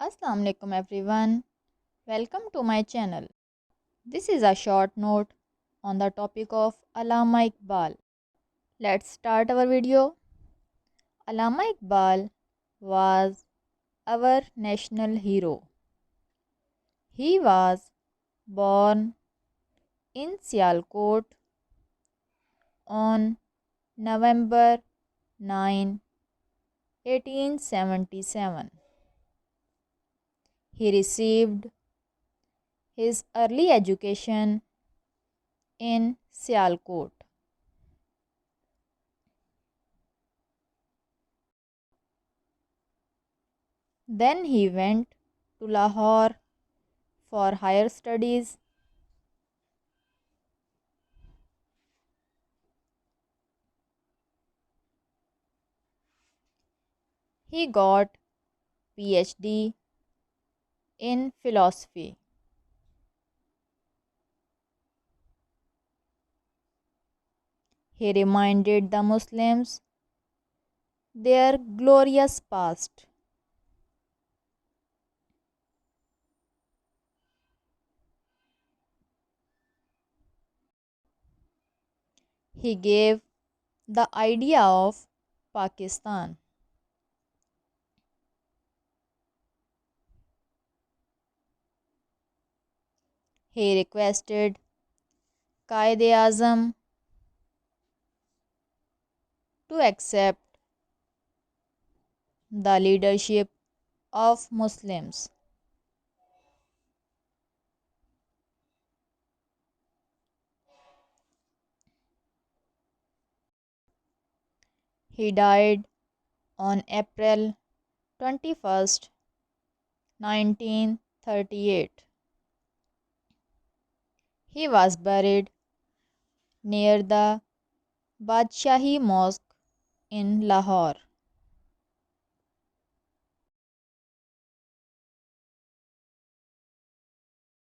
Assalamu alaikum everyone. Welcome to my channel. This is a short note on the topic of Allama Iqbal. Let's start our video. Allama Iqbal was our national hero. He was born in Sialkot on November 9, 1877. He received his early education in Sialkot. Then he went to Lahore for higher studies. He got PhD in philosophy. He reminded the Muslims their glorious past. He gave the idea of Pakistan. He requested Qaid-e-Azam to accept the leadership of Muslims. He died on April 21, 1938. He was buried near the Badshahi Mosque in Lahore.